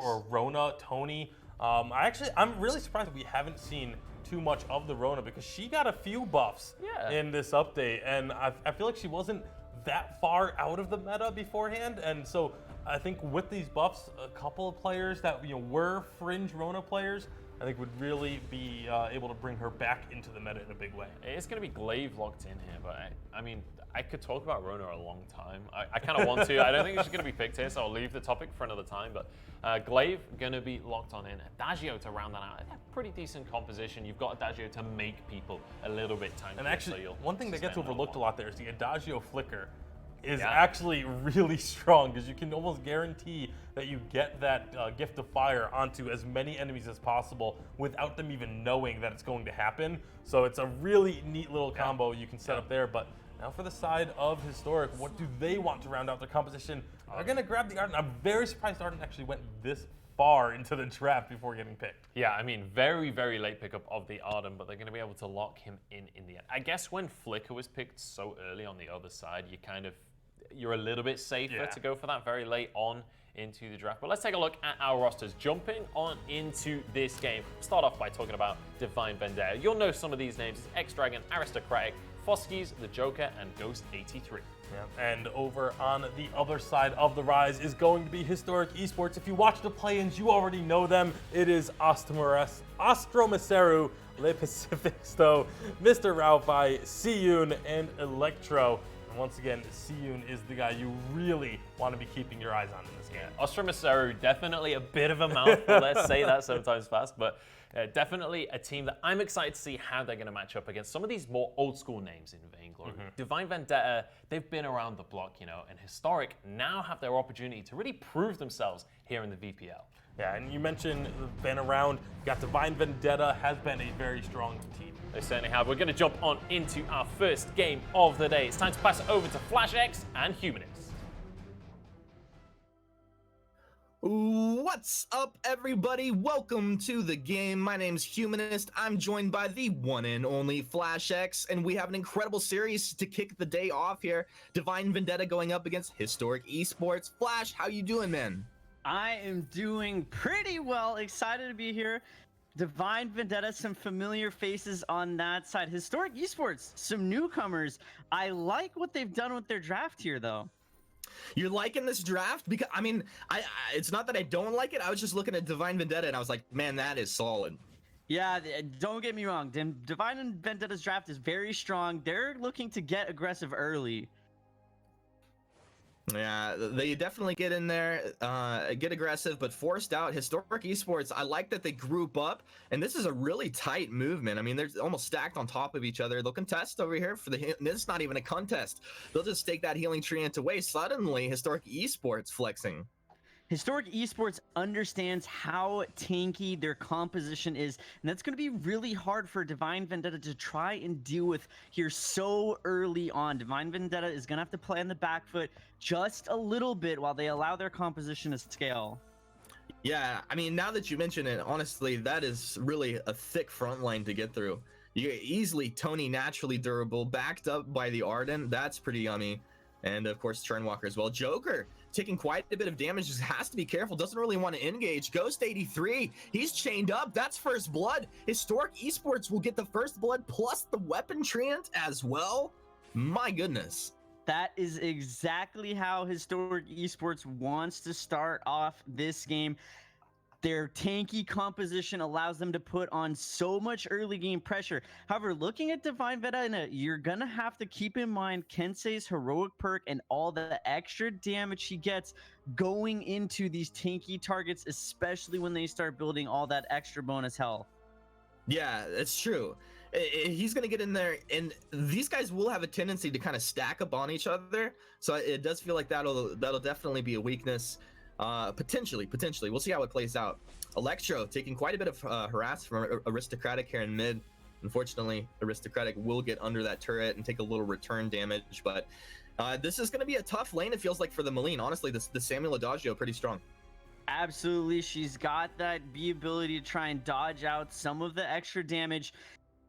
for Rona, Tony. I'm really surprised that we haven't seen too much of the Rona because she got a few buffs in this update, and I feel like she wasn't that far out of the meta beforehand, and so I think with these buffs, a couple of players that were fringe Rona players, I think would really be able to bring her back into the meta in a big way. It's going to be Glaive locked in here, but I mean, I could talk about Rona a long time. I kind of want to. I don't think she's going to be picked here, so I'll leave the topic for another time. But Glaive going to be locked on in. Adagio to round that out. A pretty decent composition. You've got Adagio to make people a little bit tankier. And actually, so one thing that gets overlooked a lot there is the Adagio flicker is actually really strong because you can almost guarantee that you get that gift of fire onto as many enemies as possible without them even knowing that it's going to happen. So it's a really neat little combo you can set up there. But now for the side of Historic, what do they want to round out their composition? They're going to grab the Arden. I'm very surprised Arden actually went this far into the draft before getting picked. Yeah, I mean, very, very late pickup of the Arden, but they're going to be able to lock him in the end. I guess when Flicker was picked so early on the other side, you're a little bit safer to go for that very late on into the draft. But let's take a look at our rosters. Jumping on into this game, start off by talking about Divine Vendetta. You'll know some of these names. It's X-Dragon, Aristocratic, Foskis, the Joker, and Ghost 83. Yeah. And over on the other side of the rise is going to be Historic Esports. If you watch the play-ins, you already know them. It is Ostromaseru, Le Pacifisto, Mr. Raufai, Siyun, and Electro. And once again, Siyun is the guy you really want to be keeping your eyes on in this game. Ostromaseru, definitely a bit of a mouthful. Let's say that sometimes fast, but definitely a team that I'm excited to see how they're going to match up against some of these more old school names in Vainglory. Divine Vendetta, they've been around the block, and Historic now have their opportunity to really prove themselves here in the VPL. Yeah, and you mentioned been around. You got Divine Vendetta has been a very strong team. They certainly have. We're going to jump on into our first game of the day. It's time to pass it over to FlashX and Humanist. What's up, everybody? Welcome to the game. My name's Humanist. I'm joined by the one and only FlashX, and we have an incredible series to kick the day off here. Divine Vendetta going up against Historic Esports. Flash, how you doing, man? I am doing pretty well. Excited to be here. Divine Vendetta, some familiar faces on that side. Historic Esports, some newcomers. I like what they've done with their draft here, though. You're liking this draft? Because I mean, it's not that I don't like it. I was just looking at Divine Vendetta and I was like, man, that is solid. Yeah, don't get me wrong. Divine Vendetta's draft is very strong. They're looking to get aggressive early. Yeah, they definitely get in there, get aggressive, but forced out. Historic Esports, I like that they group up, and this is a really tight movement. I mean, they're almost stacked on top of each other. They'll contest over here for the. It's not even a contest. They'll just take that healing tree into waste. Suddenly, Historic Esports flexing. Historic Esports understands how tanky their composition is, and that's going to be really hard for Divine Vendetta to try and deal with here so early on. Divine Vendetta is going to have to play on the back foot just a little bit while they allow their composition to scale. Yeah, I mean, now that you mention it, honestly, that is really a thick front line to get through. You get easily Tony naturally durable, backed up by the Arden. That's pretty yummy. And of course, Churnwalker as well. Joker taking quite a bit of damage, just has to be careful, doesn't really want to engage. Ghost 83, he's chained up, that's first blood. Historic Esports will get the first blood plus the weapon treant as well. My goodness. That is exactly how Historic Esports wants to start off this game. Their tanky composition allows them to put on so much early game pressure. However, looking at Divine Vendetta, you're going to have to keep in mind Kensei's heroic perk and all the extra damage he gets going into these tanky targets, especially when they start building all that extra bonus health. Yeah, it's true. He's going to get in there, and these guys will have a tendency to kind of stack up on each other. So it does feel like that'll definitely be a weakness. Potentially. We'll see how it plays out. Electro taking quite a bit of harass from Aristocratic here in mid. Unfortunately, Aristocratic will get under that turret and take a little return damage, but this is going to be a tough lane, it feels like, for the Malign. Honestly, the Samuel Adagio pretty strong. Absolutely. She's got that B ability to try and dodge out some of the extra damage.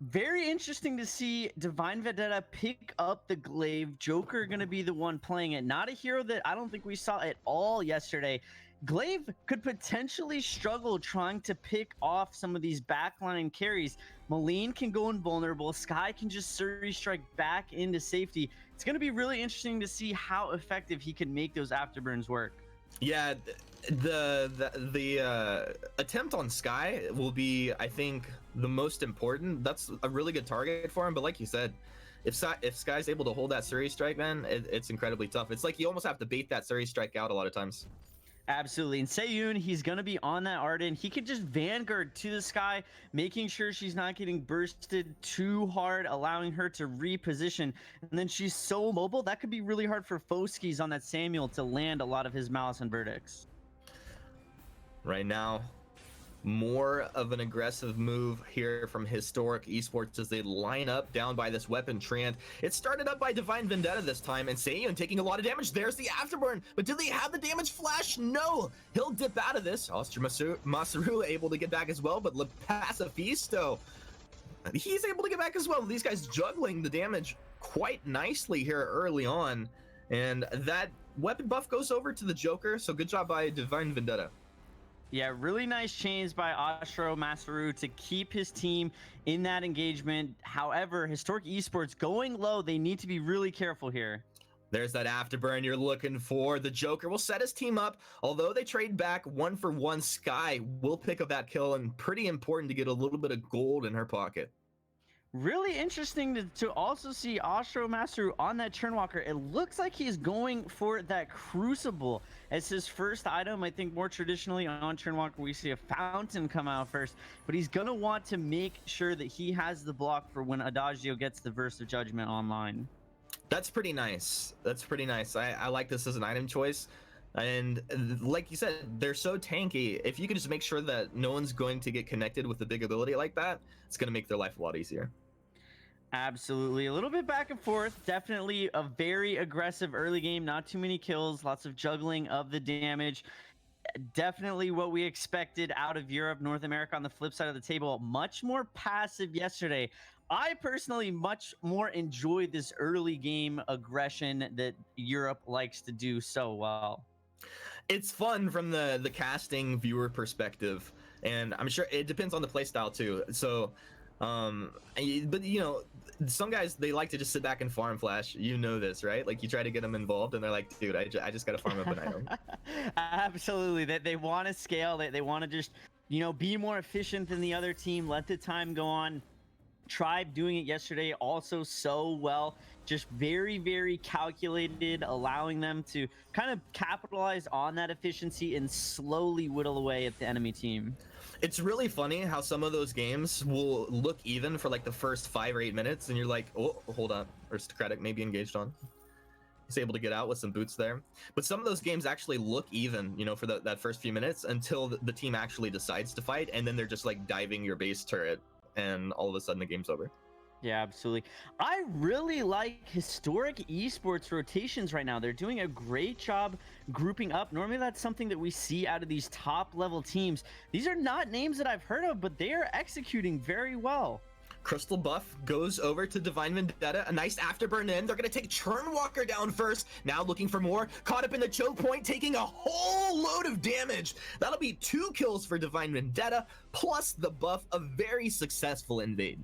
Very interesting to see Divine Vendetta pick up the Glaive. Joker going to be the one playing it. Not a hero that I don't think we saw at all yesterday. Glaive could potentially struggle trying to pick off some of these backline carries. Maline can go invulnerable. Sky can just Surrey strike back into safety. It's going to be really interesting to see how effective he can make those afterburns work. Yeah, the attempt on Sky will be, I think, the most important. That's a really good target for him. But like you said, if Sky's able to hold that Surrey strike, man, it's incredibly tough. It's like you almost have to bait that Surrey strike out a lot of times. Absolutely. And Seiyun, he's going to be on that Arden. He could just Vanguard to the Sky, making sure she's not getting bursted too hard, allowing her to reposition. And then she's so mobile, that could be really hard for Foskis on that Samuel to land a lot of his Malice and Verdicts. Right now, more of an aggressive move here from Historic Esports as they line up down by this weapon Trant. It started up by Divine Vendetta this time, and Seiyun taking a lot of damage. There's the afterburn, but do they have the damage flash? No! He'll dip out of this. Oscar Masaru able to get back as well, but Pacifisto, he's able to get back as well. These guys juggling the damage quite nicely here early on, and that weapon buff goes over to the Joker, so good job by Divine Vendetta. Yeah, really nice chains by Ashro Masaru to keep his team in that engagement. However, Historic Esports going low, they need to be really careful here. There's that afterburn you're looking for. The Joker will set his team up. Although they trade back 1-for-1, Sky will pick up that kill, and pretty important to get a little bit of gold in her pocket. Really interesting to also see Ashro Masaru on that Churnwalker. It looks like he's going for that Crucible as his first item. I think more traditionally on Churnwalker, we see a fountain come out first, but he's going to want to make sure that he has the block for when Adagio gets the Verse of Judgment online. That's pretty nice. That's pretty nice. I like this as an item choice. And like you said, they're so tanky. If you can just make sure that no one's going to get connected with a big ability like that, it's going to make their life a lot easier. Absolutely. A little bit back and forth. Definitely a very aggressive early game. Not too many kills. Lots of juggling of the damage. Definitely what we expected out of Europe, North America on the flip side of the table. Much more passive yesterday. I personally much more enjoyed this early game aggression that Europe likes to do so well. It's fun from the casting viewer perspective, and I'm sure it depends on the playstyle too. So but you know, some guys, they like to just sit back and farm flash. You know this, right? Like you try to get them involved and they're like, dude, I just gotta farm up an item. Absolutely. They want to scale. They want to just, you know, be more efficient than the other team, let the time go on. Tribe doing it yesterday also so well, just very, very calculated, allowing them to kind of capitalize on that efficiency and slowly whittle away at the enemy team. It's really funny how some of those games will look even for like the first 5 or 8 minutes, and you're like, oh, hold on, Aristocratic maybe engaged on. He's able to get out with some boots there. But some of those games actually look even, you know, for that first few minutes until the team actually decides to fight, and then they're just like diving your base turret, and all of a sudden the game's over. Yeah, absolutely. I really like Historic Esports rotations right now. They're doing a great job grouping up. Normally that's something that we see out of these top level teams. These are not names that I've heard of, but they are executing very well. Crystal buff goes over to Divine Vendetta. A nice afterburn in. They're going to take Churnwalker down first. Now looking for more. Caught up in the choke point, taking a whole load of damage. That'll be 2 kills for Divine Vendetta, plus the buff. A very successful invade.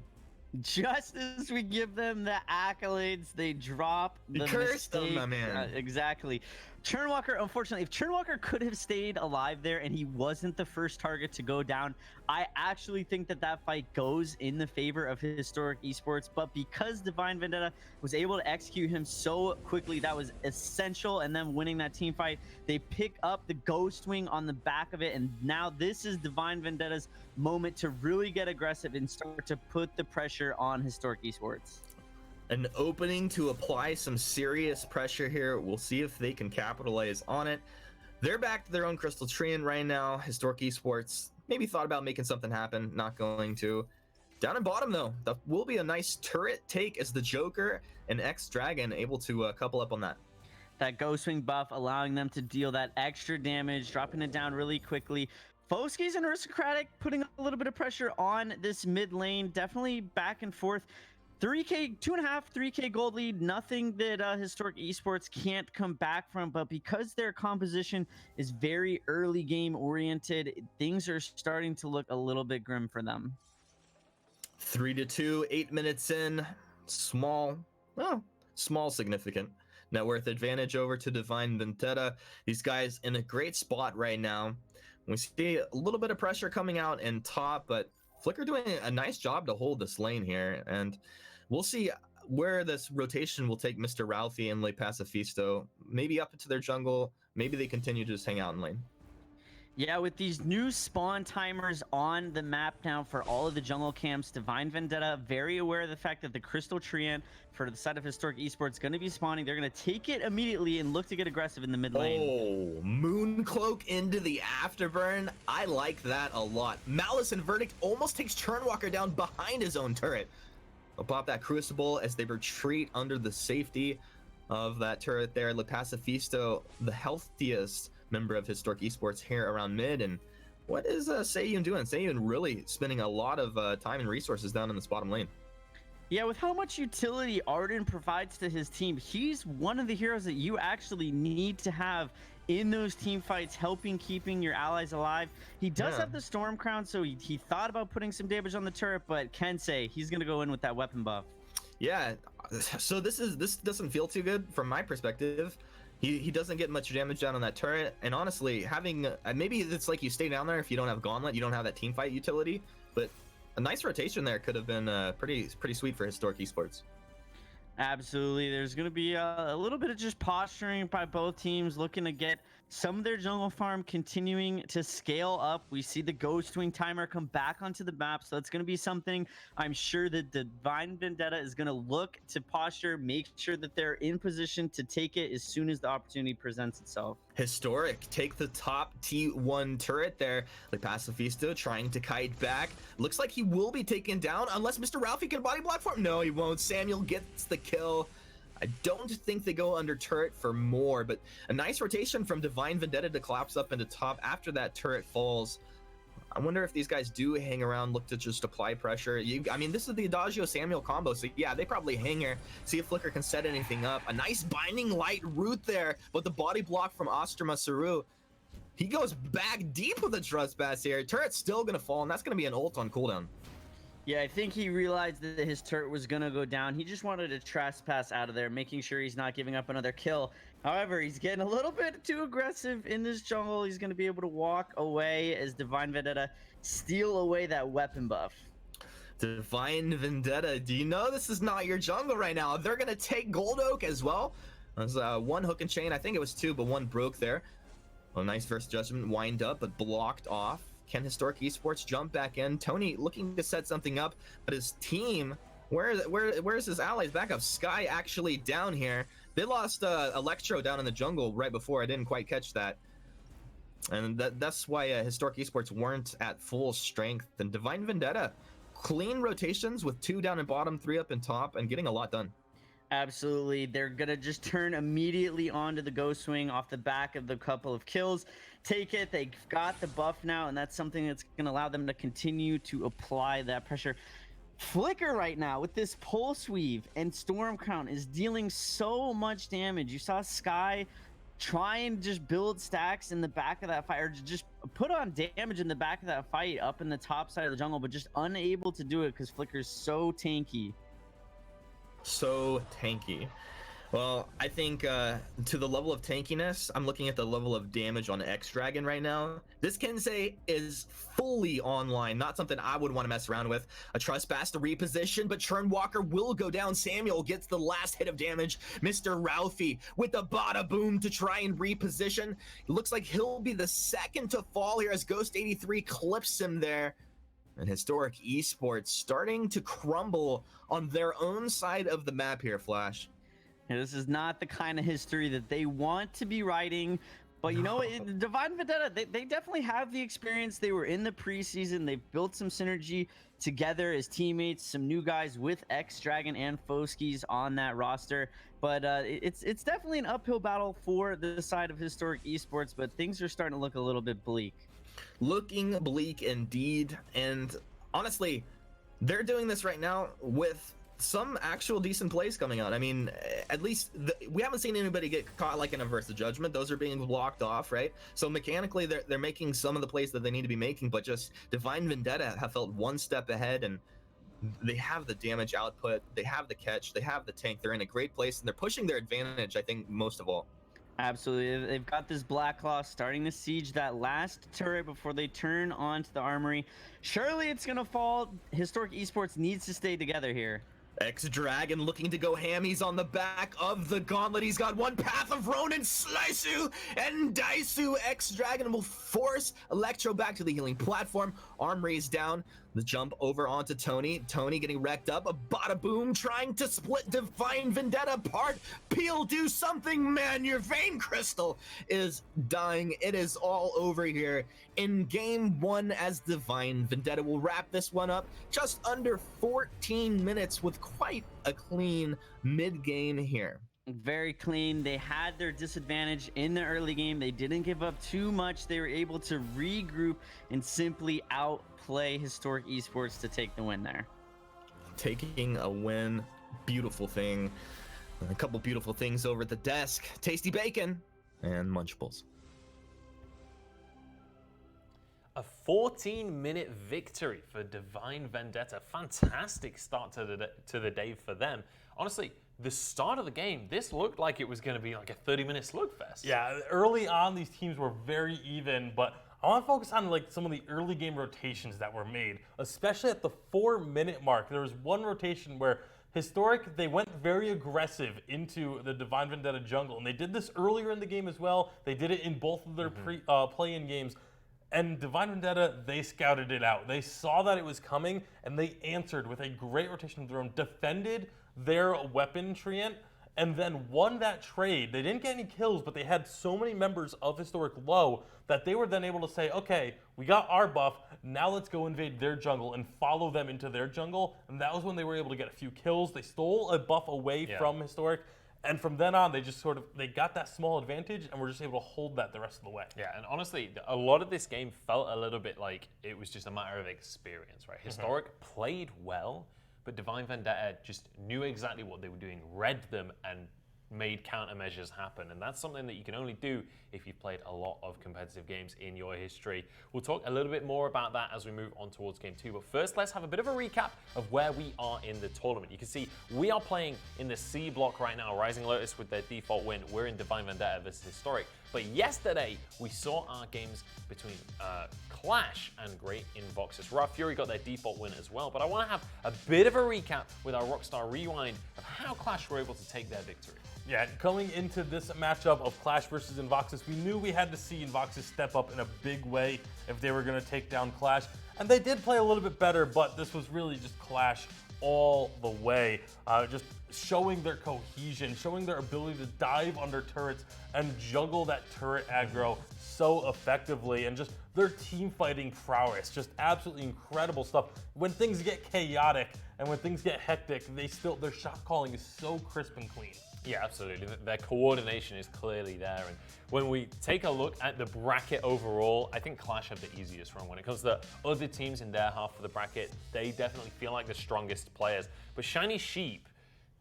Just as we give them the accolades, they drop the Curse them, my man. Exactly. Churnwalker, unfortunately, if Churnwalker could have stayed alive there and he wasn't the first target to go down, I actually think that fight goes in the favor of Historic Esports. But because Divine Vendetta was able to execute him so quickly, that was essential. And then winning that team fight, they pick up the Ghost Wing on the back of it. And now this is Divine Vendetta's moment to really get aggressive and start to put the pressure on Historic Esports. An opening to apply some serious pressure here. We'll see if they can capitalize on it. They're back to their own Crystal Treant right now. Historic Esports maybe thought about making something happen, not going to. Down in bottom though, that will be a nice turret take as the Joker and X-Dragon able to couple up on that. That Ghost Wing buff allowing them to deal that extra damage, dropping it down really quickly. Foskis and Aristocratic putting a little bit of pressure on this mid lane, definitely back and forth. 3K, 2.5, 3K gold lead, nothing that Historic Esports can't come back from, but because their composition is very early game oriented, things are starting to look a little bit grim for them. 3-2, 8 minutes in. Small significant net worth advantage over to Divine Vendetta. These guys in a great spot right now. We see a little bit of pressure coming out in top, but Flicker doing a nice job to hold this lane here, and we'll see where this rotation will take Mr. Ralphie and Le Pacifisto. Maybe up into their jungle, maybe they continue to just hang out in lane. Yeah, with these new spawn timers on the map now for all of the jungle camps, Divine Vendetta very aware of the fact that the Crystal Treant for the side of Historic Esports is going to be spawning. They're going to take it immediately and look to get aggressive in the mid lane. Oh, Mooncloak into the Afterburn. I like that a lot. Malice and Verdict almost takes Churnwalker down behind his own turret. They'll pop that Crucible as they retreat under the safety of that turret there. Le Pacifisto, the healthiest member of Historic Esports here around mid. And what is Seiyun doing? Seiyun really spending a lot of time and resources down in this bottom lane. Yeah, with how much utility Arden provides to his team, he's one of the heroes that you actually need to have in those team fights, helping keeping your allies alive. He does have the Storm Crown, so he thought about putting some damage on the turret, but Kensei, he's going to go in with that weapon buff. Yeah, so this doesn't feel too good from my perspective. He doesn't get much damage down on that turret, and honestly, having maybe it's like you stay down there if you don't have Gauntlet, you don't have that team fight utility, but a nice rotation there could have been pretty sweet for Historic Esports. Absolutely. There's going to be a little bit of just posturing by both teams, looking to get some of their jungle farm continuing to scale up. We see the Ghost Wing timer come back onto the map, so it's going to be something I'm sure that Divine Vendetta is going to look to posture, make sure that they're in position to take it as soon as the opportunity presents itself. Historic take the top T1 turret there. Le Pacifisto trying to kite back. Looks like he will be taken down unless Mr. Ralphie can body block for him. No, he won't. Samuel gets the kill. I don't think they go under turret for more, but a nice rotation from Divine Vendetta to collapse up into top after that turret falls. I wonder if these guys do hang around, look to just apply pressure. I mean, this is the Adagio Samuel combo, so yeah, they probably hang here, see if Flicker can set anything up. A nice Binding Light root there, but the body block from Ostroma Saru. He goes back deep with a Trespass here. Turret's still gonna fall, and that's gonna be an ult on cooldown. Yeah, I think he realized that his turret was going to go down. He just wanted to trespass out of there, making sure he's not giving up another kill. However, he's getting a little bit too aggressive in this jungle. He's going to be able to walk away as Divine Vendetta steal away that weapon buff. Divine Vendetta, do you know this is not your jungle right now? They're going to take Gold Oak as well. There's one hook and chain. I think it was two, but one broke there. A nice first judgment wind up, but blocked off. Can Historic Esports jump back in? Tony looking to set something up, but his team, where's his allies back up? Sky actually down here. They lost Electro down in the jungle right before. I didn't quite catch that. And that's why Historic Esports weren't at full strength. And Divine Vendetta, clean rotations with 2 down in bottom, 3 up in top, and getting a lot done. Absolutely. They're going to just turn immediately onto the Ghost Wing off the back of the couple of kills. Take it. They've got the buff now, and that's something that's going to allow them to continue to apply that pressure. Flicker right now with this Pulse Weave and Storm Crown is dealing so much damage. You saw Sky try and just build stacks in the back of that fight, or just put on damage in the back of that fight up in the top side of the jungle, but just unable to do it because Flicker's so tanky. So tanky. Well, I think to the level of tankiness, I'm looking at the level of damage on X-Dragon right now. This Kensei is fully online, not something I would want to mess around with. A Trespass to reposition, but Churnwalker will go down. Samuel gets the last hit of damage. Mr. Ralphie with the bada boom to try and reposition. It looks like he'll be the second to fall here as Ghost 83 clips him there. And Historic Esports starting to crumble on their own side of the map here, Flash. Yeah, this is not the kind of history that they want to be writing. But you know what? Divine Vendetta, they definitely have the experience. They were in the preseason. They've built some synergy together as teammates, some new guys with X-Dragon and Foskis on that roster. But it's definitely an uphill battle for the side of Historic Esports, but things are starting to look a little bit bleak. Looking bleak indeed, and honestly, they're doing this right now with some actual decent plays coming out. I mean, at least we haven't seen anybody get caught like in a Versus Judgment. Those are being blocked off, right? So mechanically, they're making some of the plays that they need to be making, but just Divine Vendetta have felt one step ahead, and they have the damage output, they have the catch, they have the tank. They're in a great place, and they're pushing their advantage, I think, most of all. Absolutely. They've got this Black Claw starting to siege that last turret before they turn onto the armory. Surely it's going to fall. Historic Esports needs to stay together here. X-Dragon looking to go hammies on the back of the gauntlet. He's got one path of Ronin, Sliceu, and Daisu. X-Dragon will force Electro back to the healing platform. Arm raised down. The jump over onto Tony. Tony getting wrecked up. A bada boom trying to split Divine Vendetta apart. Peel, do something, man. Your vein crystal is dying. It is all over here in game 1 as Divine Vendetta will wrap this one up just under 14 minutes with quite a clean mid-game here. Very clean. They had their disadvantage in the early game. They didn't give up too much. They were able to regroup and simply outplay Historic Esports to take the win there. Taking a win, beautiful thing. A couple beautiful things over at the desk. Tasty bacon and munchables. A 14-minute victory for Divine Vendetta. Fantastic start to the day for them. Honestly, the start of the game, this looked like it was going to be like a 30-minute slugfest. Yeah, early on these teams were very even, but I want to focus on like some of the early game rotations that were made, especially at the 4-minute mark. There was one rotation where Historic, they went very aggressive into the Divine Vendetta jungle, and they did this earlier in the game as well. They did it in both of their play-in games. And Divine Vendetta, they scouted it out. They saw that it was coming, and they answered with a great rotation of their own, defended their weapon treant, and then won that trade. They didn't get any kills, but they had so many members of Historic low that they were then able to say, okay, we got our buff, now let's go invade their jungle and follow them into their jungle. And that was when they were able to get a few kills. They stole a buff away from Historic. And from then on, they just they got that small advantage and were just able to hold that the rest of the way. Yeah, and honestly, a lot of this game felt a little bit like it was just a matter of experience, right? Historic played well, but Divine Vendetta just knew exactly what they were doing, read them, and made countermeasures happen. And that's something that you can only do if you've played a lot of competitive games in your history. We'll talk a little bit more about that as we move on towards game 2. But first, let's have a bit of a recap of where we are in the tournament. You can see we are playing in the C block right now. Rising Lotus with their default win. We're in Divine Vendetta versus Historic. But yesterday, we saw our games between Clash and Great Invoxes. Raw Fury got their default win as well. But I want to have a bit of a recap with our Rockstar Rewind of how Clash were able to take their victory. Yeah, coming into this matchup of Clash versus Invoxes, we knew we had to see Invoxes step up in a big way if they were going to take down Clash. And they did play a little bit better, but this was really just Clash all the way. Just showing their cohesion, showing their ability to dive under turrets and juggle that turret aggro so effectively, and just their team fighting prowess, just absolutely incredible stuff. When things get chaotic and when things get hectic, their shot calling is so crisp and clean. Yeah, absolutely. Their coordination is clearly there. And when we take a look at the bracket overall, I think Clash have the easiest run. When it comes to other teams in their half of the bracket, they definitely feel like the strongest players. But Shiny Sheep,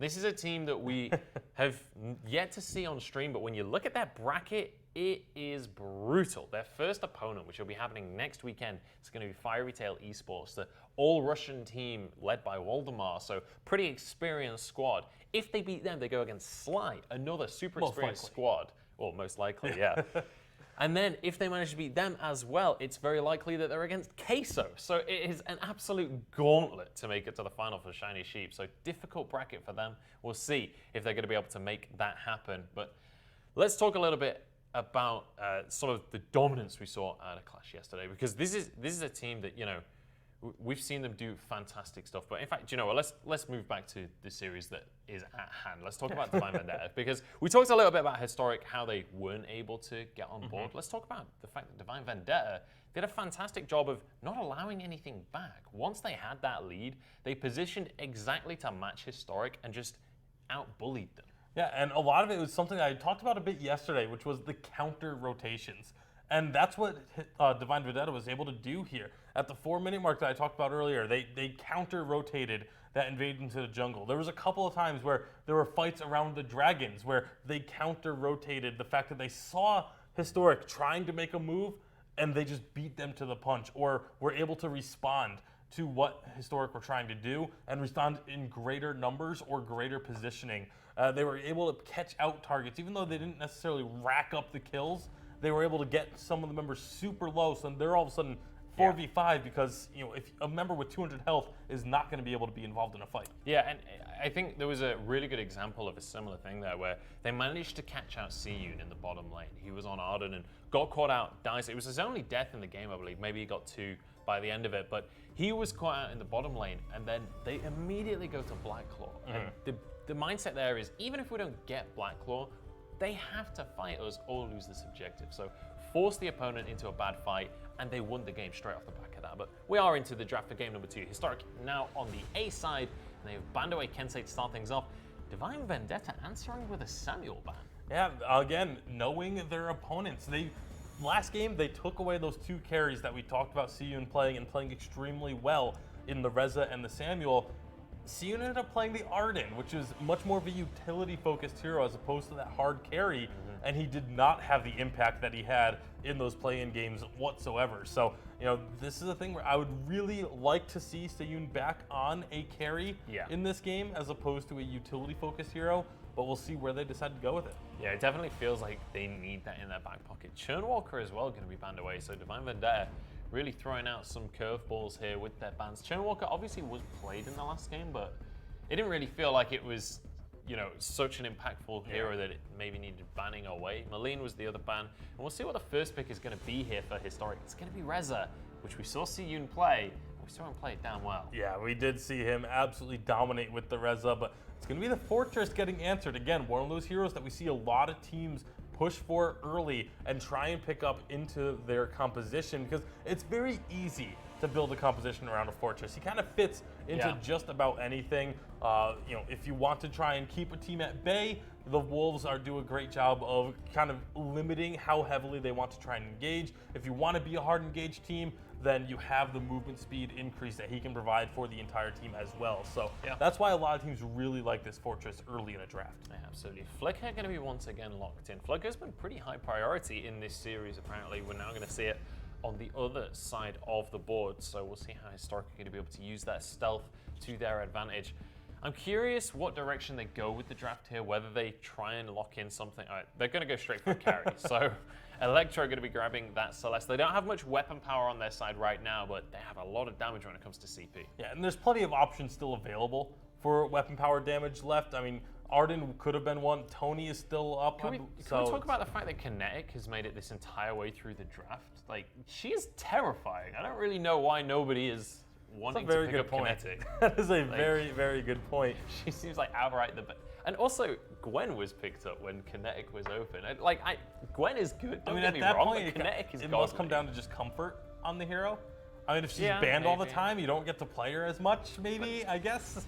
this is a team that we have yet to see on stream, but when you look at that bracket, it is brutal. Their first opponent, which will be happening next weekend, is going to be Fiery Tail Esports, the all-Russian team led by Waldemar, so pretty experienced squad. If they beat them, they go against Sly, another super experienced squad. Or most likely, yeah. And then if they manage to beat them as well, it's very likely that they're against Queso. So it is an absolute gauntlet to make it to the final for Shiny Sheep. So difficult bracket for them. We'll see if they're going to be able to make that happen. But let's talk a little bit about sort of the dominance we saw out of Clash yesterday, because this is a team that, you know, we've seen them do fantastic stuff. But in fact, you know what, let's move back to the series that is at hand. Let's talk about Divine Vendetta, because we talked a little bit about Historic, how they weren't able to get on board. Let's talk about the fact that Divine Vendetta did a fantastic job of not allowing anything back. Once they had that lead, they positioned exactly to match Historic and just out-bullied them. Yeah, and a lot of it was something I talked about a bit yesterday, which was the counter rotations. And that's what Divine Vendetta was able to do here. At the 4-minute mark that I talked about earlier, they counter-rotated that invade into the jungle. There was a couple of times where there were fights around the dragons where they counter-rotated the fact that they saw Historic trying to make a move and they just beat them to the punch, or were able to respond to what Historic were trying to do and respond in greater numbers or greater positioning. They were able to catch out targets, even though they didn't necessarily rack up the kills. They were able to get some of the members super low, so they're all of a sudden 4v5 because if a member with 200 health is not going to be able to be involved in a fight. Yeah, and I think there was a really good example of a similar thing there where they managed to catch out Siyun in the bottom lane. He was on Arden and got caught out, dies. It was his only death in the game, I believe. Maybe he got 2 by the end of it, but he was caught out in the bottom lane, and then they immediately go to Blacklaw. And the mindset there is, even if we don't get Blacklaw, they have to fight us or lose this objective. So force the opponent into a bad fight, and they won the game straight off the back of that. But we are into the draft for game number 2. Historic now on the A side, and they have banned away Kensei to start things off. Divine Vendetta answering with a Samuel ban. Yeah, again, knowing their opponents. Last game, they took away those 2 carries that we talked about Siyun playing and playing extremely well in the Reza and the Samuel. Siyun ended up playing the Arden, which is much more of a utility-focused hero as opposed to that hard carry, and he did not have the impact that he had in those play-in games whatsoever. So, this is a thing where I would really like to see Siyun back on a carry in this game as opposed to a utility-focused hero, but we'll see where they decide to go with it. Yeah, it definitely feels like they need that in their back pocket. Churnwalker as well going to be banned away, so Divine Vendetta really throwing out some curveballs here with their bans. Churnwalker obviously was played in the last game, but it didn't really feel like it was, such an impactful hero that it maybe needed banning away. Malene was the other ban, and we'll see what the first pick is going to be here for Historic. It's going to be Reza, which we saw Siyun play. We saw him play it damn well. Yeah, we did see him absolutely dominate with the Reza, but it's going to be the Fortress getting answered. Again, one of those heroes that we see a lot of teams push for early and try and pick up into their composition because it's very easy to build a composition around a Fortress. He kind of fits into just about anything. If you want to try and keep a team at bay, the Wolves do a great job of kind of limiting how heavily they want to try and engage. If you want to be a hard engaged team, then you have the movement speed increase that he can provide for the entire team as well. So that's why a lot of teams really like this Fortress early in a draft. Yeah, absolutely. Flicker going to be once again locked in. Flicker's been pretty high priority in this series, apparently. We're now going to see it on the other side of the board, so we'll see how Historic are going to be able to use that stealth to their advantage. I'm curious what direction they go with the draft here, whether they try and lock in something. All right, they're going to go straight for a carry. So Electro are going to be grabbing that Celeste. They don't have much weapon power on their side right now, but they have a lot of damage when it comes to CP. Yeah, and there's plenty of options still available for weapon power damage left. I mean, Arden could have been one. Tony is still up. Can we talk about the fact that Kinetic has made it this entire way through the draft? Like, she is terrifying. I don't really know why nobody is wanting to pick up Kinetic. That is a very, very good point. She seems like outright the best. And also, Gwen was picked up when Kinetic was open. Gwen is good. Don't get me wrong, but Kinetic is it must come down to just comfort on the hero. I mean, if she's banned maybe all the time, you don't get to play her as much, maybe, I guess.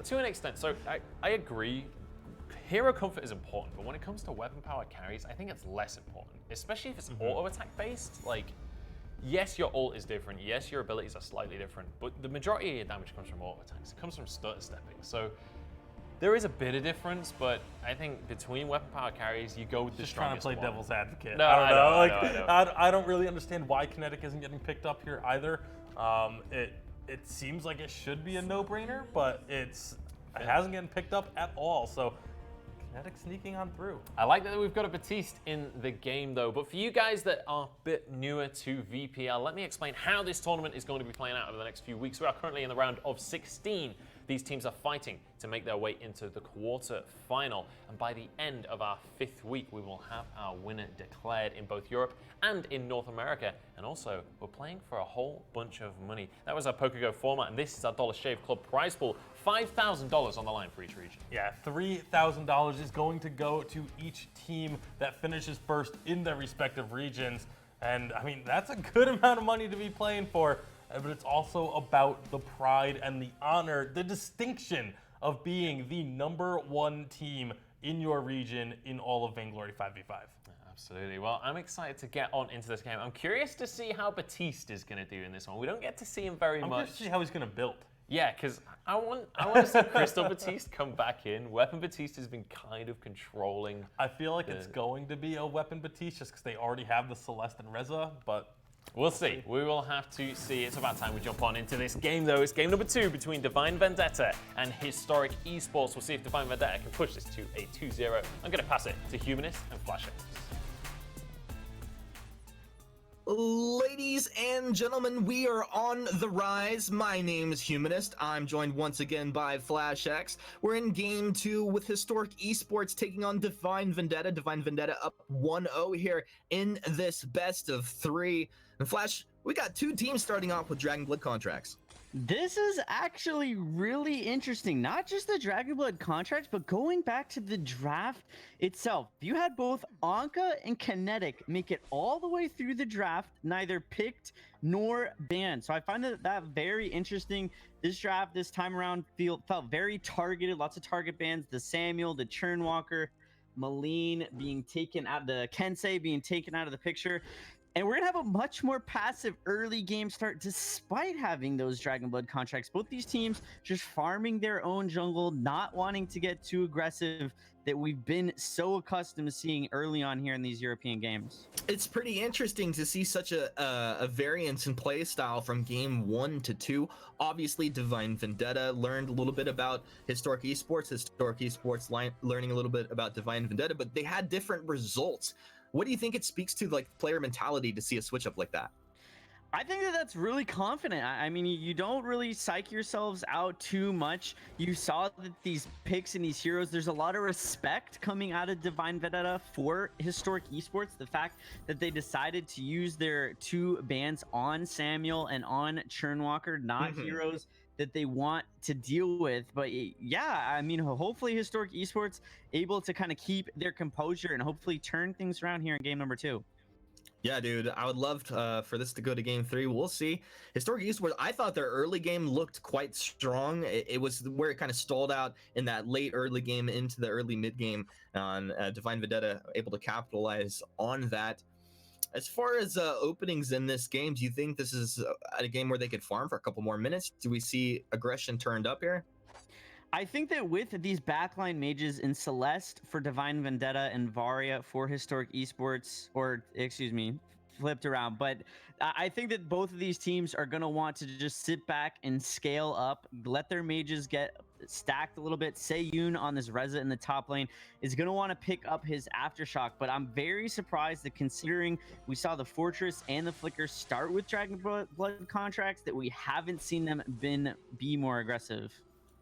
To an extent. So I agree. Hero comfort is important, but when it comes to weapon power carries, I think it's less important, especially if it's auto attack based. Like, yes, your ult is different. Yes, your abilities are slightly different, but the majority of your damage comes from auto attacks. It comes from stutter stepping. So there is a bit of difference, but I think between weapon power carries, you go with the strongest one. Just trying to play devil's advocate. No, I don't know. I know. I don't really understand why Kinetic isn't getting picked up here either. It seems like it should be a no-brainer, but it hasn't gotten picked up at all. So Kinetic sneaking on through. I like that we've got a Baptiste in the game, though. But for you guys that are a bit newer to VPL, let me explain how this tournament is going to be playing out over the next few weeks. We are currently in the round of 16. These teams are fighting to make their way into the quarter-final. And by the end of our 5th week, we will have our winner declared in both Europe and in North America. And also, we're playing for a whole bunch of money. That was our PokerGo format, and this is our Dollar Shave Club prize pool. $5,000 on the line for each region. Yeah, $3,000 is going to go to each team that finishes first in their respective regions. And, I mean, that's a good amount of money to be playing for. But it's also about the pride and the honor, the distinction of being the #1 team in your region in all of Vainglory 5v5. Absolutely. Well, I'm excited to get on into this game. I'm curious to see how Batiste is going to do in this one. We don't get to see him very much. I'm curious to see how he's going to build. Yeah, because I want to see Crystal Batiste come back in. Weapon Batiste has been kind of controlling. I feel like it's going to be a Weapon Batiste just because they already have the Celeste and Reza, but we'll see. We will have to see. It's about time we jump on into this game, though. It's game number 2 between Divine Vendetta and Historic Esports. We'll see if Divine Vendetta can push this to a 2-0. I'm going to pass it to Humanist and Flash X. Ladies and gentlemen, we are on the rise. My name is Humanist. I'm joined once again by Flash X. We're in game 2 with Historic Esports taking on Divine Vendetta. Divine Vendetta up 1-0 here in this best of 3. And Flash, we got 2 teams starting off with Dragon Blood contracts. This is actually really interesting. Not just the Dragon Blood contracts, but going back to the draft itself. You had both Anka and Kinetic make it all the way through the draft, neither picked nor banned. So I find that very interesting. This draft this time around felt very targeted. Lots of target bans. The Samuel, the Churnwalker, Maline being taken out, the Kensei being taken out of the picture. And we're going to have a much more passive early game start despite having those Dragon Blood contracts. Both these teams just farming their own jungle, not wanting to get too aggressive that we've been so accustomed to seeing early on here in these European games. It's pretty interesting to see such a variance in play style from game 1 to 2. Obviously, Divine Vendetta learned a little bit about Historic Esports learning a little bit about Divine Vendetta, but they had different results. What do you think it speaks to, like, player mentality to see a switch up like that? I think that's really confident. I mean, you don't really psych yourselves out too much. You saw that these picks and these heroes, there's a lot of respect coming out of Divine Vendetta for Historic Esports. The fact that they decided to use their 2 bans on Samuel and on Churnwalker, not heroes that they want to deal with. But yeah, I mean, hopefully Historic Esports able to kind of keep their composure and hopefully turn things around here in game number 2. Yeah, dude, I would love for this to go to game 3. We'll see. Historic Esports, I thought their early game looked quite strong. It was where it kind of stalled out in that late early game into the early mid game. On Divine Vendetta able to capitalize on that. As far as openings in this game, do you think this is a game where they could farm for a couple more minutes? Do we see aggression turned up here? I think that with these backline mages in Celeste for Divine Vendetta and Varia for Historic Esports, or excuse me, flipped around, but I think that both of these teams are going to want to just sit back and scale up, let their mages get stacked a little bit. Seiyun on this Reza in the top lane is going to want to pick up his Aftershock, but I'm very surprised that considering we saw the Fortress and the Flicker start with Dragon Blood contracts, that we haven't seen them be more aggressive.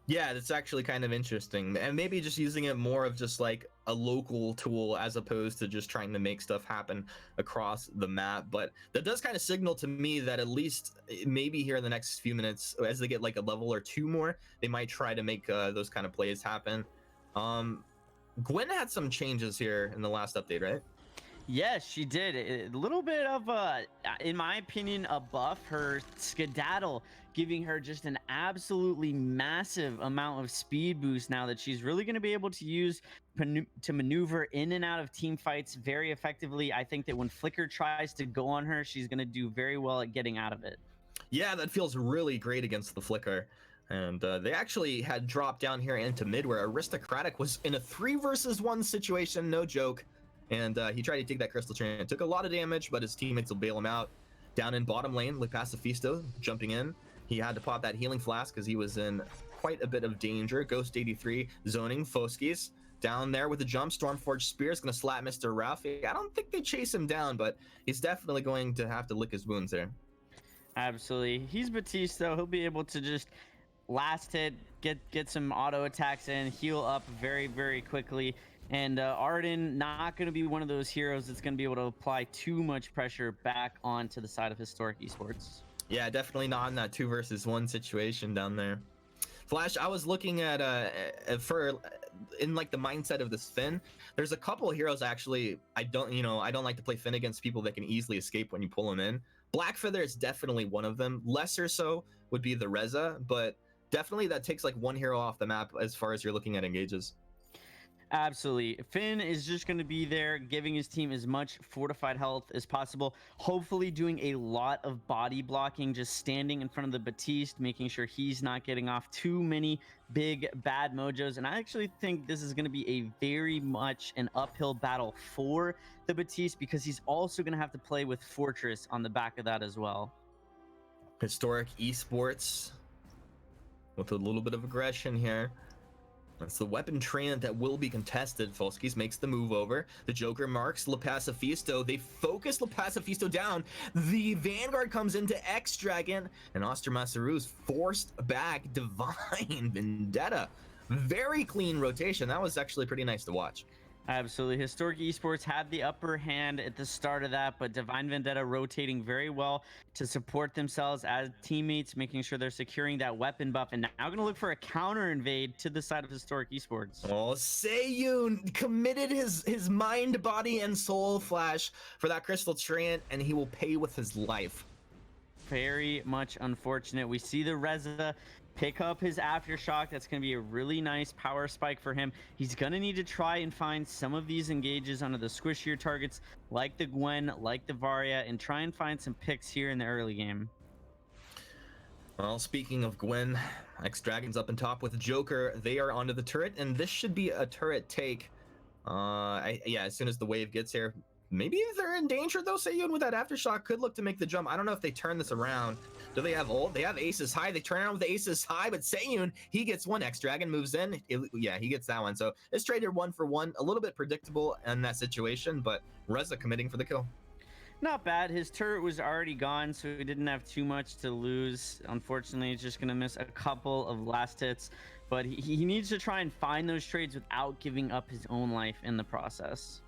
Yeah, that's actually kind of interesting. And maybe just using it more of just like a local tool as opposed to just trying to make stuff happen across the map. But that does kind of signal to me that at least maybe here in the next few minutes, as they get like a level or 2 more, they might try to make those kind of plays happen. Gwen had some changes here in the last update, right? Yes, she did. A little bit of in my opinion, a buff. Her skedaddle giving her just an absolutely massive amount of speed boost now that she's really going to be able to use to maneuver in and out of team fights very effectively. I think that when Flicker tries to go on her, she's going to do very well at getting out of it. Yeah, that feels really great against the Flicker. And they actually had dropped down here into mid where Aristocratic was in a 3 versus 1 situation, no joke. And he tried to take that Crystal Chain. It took a lot of damage, but his teammates will bail him out. Down in bottom lane, Le Pacifisto jumping in. He had to pop that healing flask because he was in quite a bit of danger. Ghost 83 zoning Foskis down there with the jump. Stormforged Spear is going to slap Mr. Ralphie. I don't think they chase him down, but he's definitely going to have to lick his wounds there. Absolutely. He's Batiste, though. He'll be able to just last hit, get some auto attacks in, heal up very, very quickly. And Arden not going to be one of those heroes that's going to be able to apply too much pressure back onto the side of Historic Esports. Yeah, definitely not in that 2 versus 1 situation down there. Flash, I was looking at in like the mindset of this Finn. There's a couple of heroes actually I don't like to play Finn against people that can easily escape when you pull them in. Blackfeather is definitely one of them. Lesser so would be the Reza, but definitely that takes like one hero off the map as far as you're looking at engages. Absolutely. Finn is just going to be there, giving his team as much fortified health as possible. Hopefully, doing a lot of body blocking, just standing in front of the Batiste, making sure he's not getting off too many big bad mojos. And I actually think this is going to be a very much an uphill battle for the Batiste because he's also going to have to play with Fortress on the back of that as well. Historic Esports with a little bit of aggression here. That's the weapon trait that will be contested. Folskis makes the move over. The Joker marks Le Pacifisto. They focus Le Pacifisto down. The Vanguard comes into X-Dragon, and Ostermasaru's forced back Divine Vendetta. Very clean rotation. That was actually pretty nice to watch. Absolutely. Historic Esports had the upper hand at the start of that, but Divine Vendetta rotating very well to support themselves as teammates, making sure they're securing that weapon buff, and now going to look for a counter invade to the side of Historic Esports. Oh, Seiyun committed his mind, body, and soul flash for that Crystal Treant, and he will pay with his life. Very much unfortunate. We see the Reza pick up his Aftershock. That's going to be a really nice power spike for him. He's going to need to try and find some of these engages onto the squishier targets like the Gwen, like the Varia, and try and find some picks here in the early game. Well, speaking of Gwen, X-Dragon's up on top with Joker. They are onto the turret, and this should be a turret take. Yeah, as soon as the wave gets here. Maybe they're in danger, though. Seiyun with that Aftershock could look to make the jump. I don't know if they turn this around. Do they have ult? They have Aces High. They turn around with the Aces High, but Seiyun, he gets one. X-Dragon moves in. Yeah, he gets that one. So it's traded 1 for 1. A little bit predictable in that situation, but Reza committing for the kill. Not bad. His turret was already gone, so he didn't have too much to lose. Unfortunately, he's just going to miss a couple of last hits, but he needs to try and find those trades without giving up his own life in the process.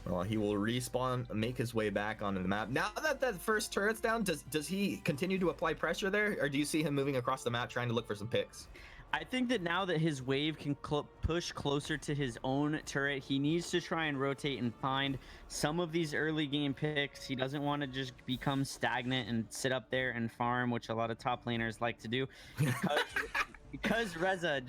Well, he will respawn, make his way back onto the map. Now that that first turret's down, does he continue to apply pressure there, or do you see him moving across the map trying to look for some picks? I think that now that his wave can push closer to his own turret, he needs to try and rotate and find some of these early game picks. He doesn't want to just become stagnant and sit up there and farm, which a lot of top laners like to do. Because Reza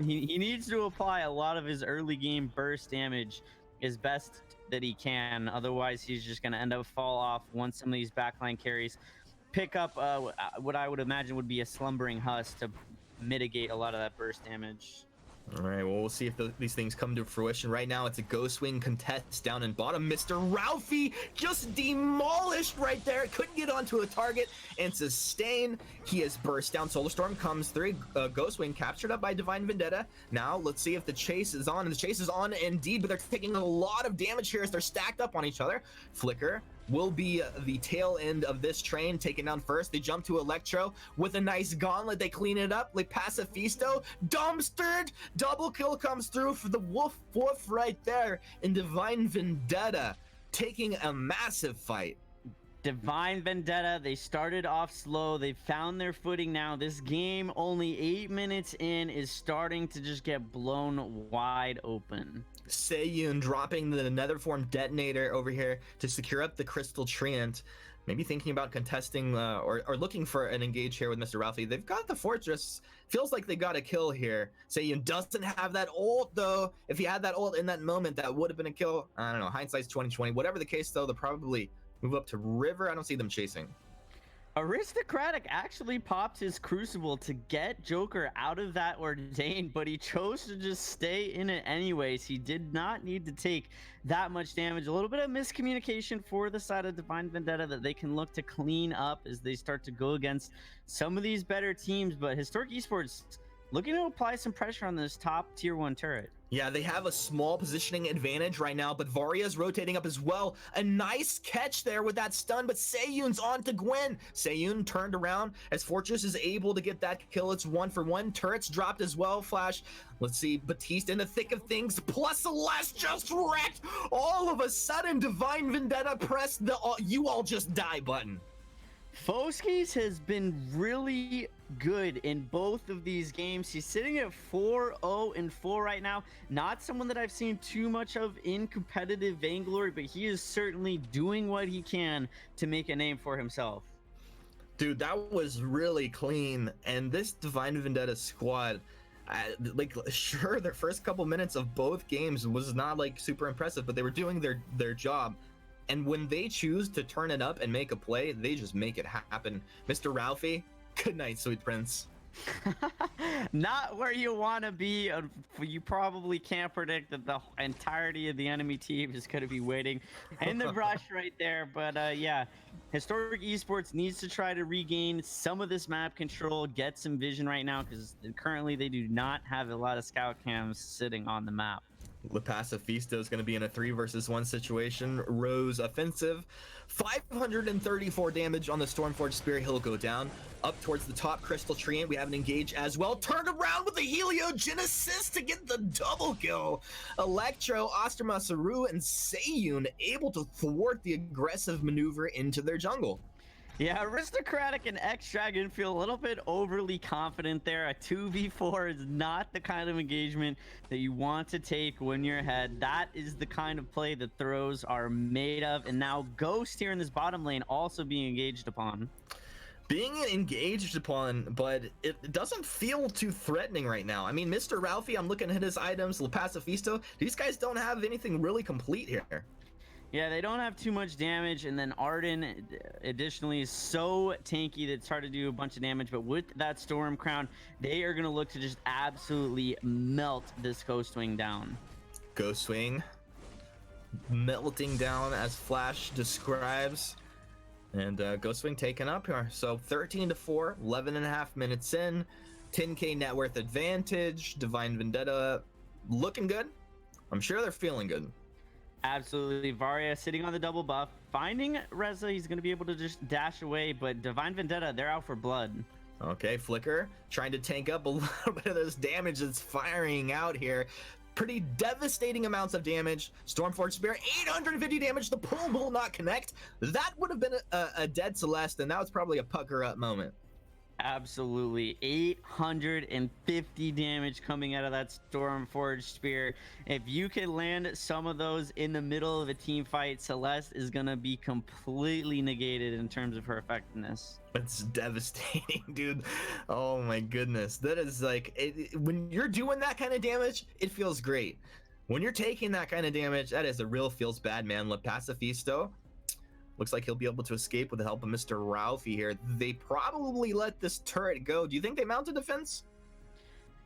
he needs to apply a lot of his early game burst damage as best that he can. Otherwise, he's just going to end up fall off once some of these backline carries pick up what I would imagine would be a slumbering husk to mitigate a lot of that burst damage. All right, well, we'll see if these things come to fruition. Right now, it's a Ghost Wing contest down in bottom. Mr. Ralphie just demolished right there. Couldn't get onto a target and sustain. He has burst down. Solar Storm comes through. Ghost Wing captured up by Divine Vendetta. Now, let's see if the chase is on. And the chase is on indeed, but they're taking a lot of damage here as they're stacked up on each other. Flicker will be the tail end of this train, taken down first. They jump to Electro with a nice gauntlet. They clean it up. Le Pacifisto dumpstered. Double kill comes through for the Wolf right there. And Divine Vendetta taking a massive fight. Divine Vendetta, they started off slow. They found their footing now. This game, only 8 minutes in, is starting to just get blown wide open. Seiyun dropping the Nether Form detonator over here to secure up the Crystal Treant. Maybe thinking about contesting or looking for an engage here with Mr. Ralphie. They've got the Fortress. Feels like they got a kill here. Seiyun doesn't have that ult, though. If he had that ult in that moment, that would have been a kill. I don't know. Hindsight's 2020. Whatever the case, though, they'll probably move up to River. I don't see them chasing. Aristocratic actually popped his Crucible to get Joker out of that Ordain, but he chose to just stay in it anyways. He did not need to take that much damage. A little bit of miscommunication for the side of Divine Vendetta that they can look to clean up as they start to go against some of these better teams, but Historic Esports looking to apply some pressure on this top tier 1 turret. Yeah, they have a small positioning advantage right now, but Varia's rotating up as well. A nice catch there with that stun, but Seiyun's on to Gwen. Seiyun turned around as Fortress is able to get that kill. It's 1 for 1. Turrets dropped as well. Flash. Let's see, Batiste in the thick of things, plus Celeste just wrecked. All of a sudden, Divine Vendetta pressed the you all just die button. Foskis has been really good in both of these games. He's sitting at 4-0-4 right now. Not someone that I've seen too much of in competitive Vainglory, but he is certainly doing what he can to make a name for himself. Dude, that was really clean. And this Divine Vendetta squad, Like, sure, their first couple minutes of both games was not like super impressive, but they were doing their job. And when they choose to turn it up and make a play, they just make it happen. Mr. Ralphie, good night, sweet prince. Not where you want to be. You probably can't predict that the entirety of the enemy team is going to be waiting in the brush right there. But yeah, Historic Esports needs to try to regain some of this map control, get some vision right now, because currently they do not have a lot of scout cams sitting on the map. The Pacifisto is going to be in a 3 versus 1 situation. Rose offensive. 534 damage on the Stormforged Spear. He'll go down. Up towards the top crystal tree. We have an engage as well. Turned around with the Heliogenesis to get the double kill. Electro, Ostermasaru, and Seiyun able to thwart the aggressive maneuver into their jungle. Yeah, Aristocratic and X-Dragon feel a little bit overly confident there. A 2v4 is not the kind of engagement that you want to take when you're ahead. That is the kind of play that throws are made of. And now Ghost here in this bottom lane also being engaged upon. Being engaged upon, but it doesn't feel too threatening right now. I mean, Mr. Ralphie, I'm looking at his items, Le Pacifisto. These guys don't have anything really complete here. Yeah, they don't have too much damage, and then Arden additionally is so tanky that it's hard to do a bunch of damage, but with that Storm Crown, they are going to look to just absolutely melt this Ghost Wing down. Ghost Wing melting down as Flash describes, and Ghost Wing taken up here. So 13-4, 11.5 minutes in, 10k net worth advantage, Divine Vendetta looking good. I'm sure they're feeling good. Absolutely. Varia sitting on the double buff. Finding Reza, he's going to be able to just dash away, but Divine Vendetta, they're out for blood. Okay, Flicker trying to tank up a little bit of this damage that's firing out here. Pretty devastating amounts of damage. Stormforged Spear, 850 damage. The pull will not connect. That would have been a dead Celeste, and that was probably a pucker up moment. Absolutely. 850 damage coming out of that Stormforged Spear. If you can land some of those in the middle of a team fight, Celeste is going to be completely negated in terms of her effectiveness. It's devastating, dude. Oh my goodness. That is like, when you're doing that kind of damage, it feels great. When you're taking that kind of damage, that is a real feels bad, man. Le Pacifisto looks like he'll be able to escape with the help of Mr. Ralphie here. They probably let this turret go. Do you think they mounted defense?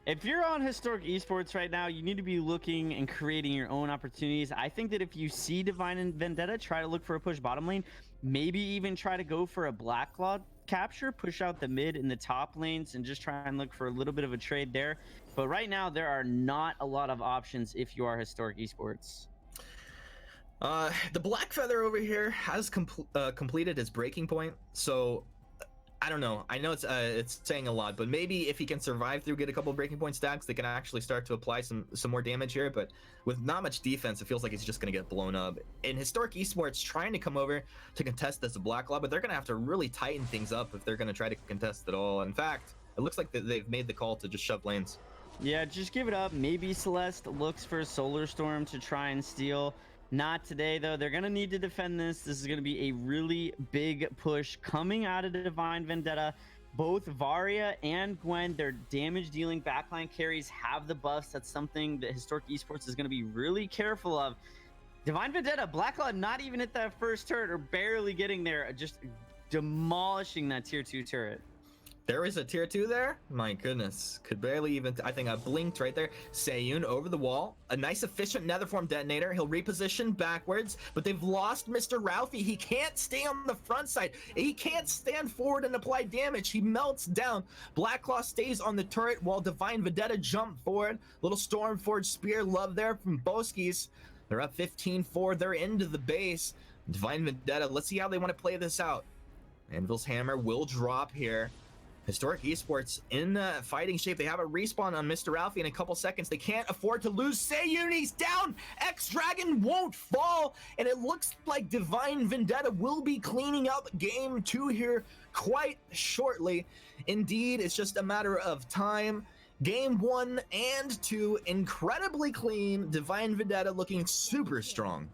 If you're on Historic Esports right now, you need to be looking and creating your own opportunities. I think that if you see Divine and Vendetta, try to look for a push bottom lane. Maybe even try to go for a Black Claw capture, push out the mid and the top lanes, and just try and look for a little bit of a trade there. But right now, there are not a lot of options if you are Historic Esports. The Black Feather over here has completed his breaking point, so I don't know. I know it's saying a lot, but maybe if he can survive through, get a couple breaking point stacks, they can actually start to apply some more damage here. But with not much defense, it feels like he's just gonna get blown up. And Historic Esports trying to come over to contest this Black Claw, but they're gonna have to really tighten things up if they're gonna try to contest it all. In fact, it looks like they've made the call to just shove lanes. Yeah, just give it up. Maybe Celeste looks for a Solar Storm to try and steal. Not today, though. They're going to need to defend this. This is going to be a really big push coming out of the Divine Vendetta. Both Varia and Gwen, their damage-dealing backline carries have the buffs. That's something that Historic Esports is going to be really careful of. Divine Vendetta, Blacklaw not even at that first turret or barely getting there, just demolishing that tier 2 turret. There is a tier 2 there? My goodness. Could barely even, I think I blinked right there. Seiyun over the wall. A nice efficient Netherform detonator. He'll reposition backwards, but they've lost Mr. Ralphie. He can't stay on the front side. He can't stand forward and apply damage. He melts down. Blacklaw stays on the turret while Divine Vendetta jump forward. Little Stormforged Spear love there from Boskies. They're up 15-4. They're into the base. Divine Vendetta, let's see how they want to play this out. Anvil's Hammer will drop here. Historic Esports in fighting shape. They have a respawn on Mr. Ralphie in a couple seconds. They can't afford to lose. Seiyun, he's down. X-Dragon won't fall. And it looks like Divine Vendetta will be cleaning up game 2 here quite shortly. Indeed, it's just a matter of time. Game 1 and 2, incredibly clean. Divine Vendetta looking super strong.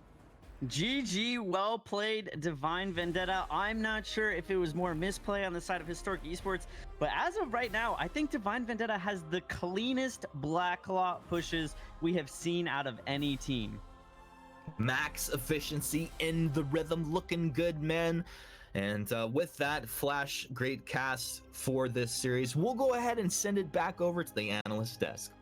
GG, well played, Divine Vendetta. I'm not sure if it was more misplay on the side of Historic Esports, but as of right now, I think Divine Vendetta has the cleanest Blacklaw pushes we have seen out of any team. Max efficiency in the rhythm, looking good, man. And with that, Flash, great cast for this series. We'll go ahead and send it back over to the analyst desk.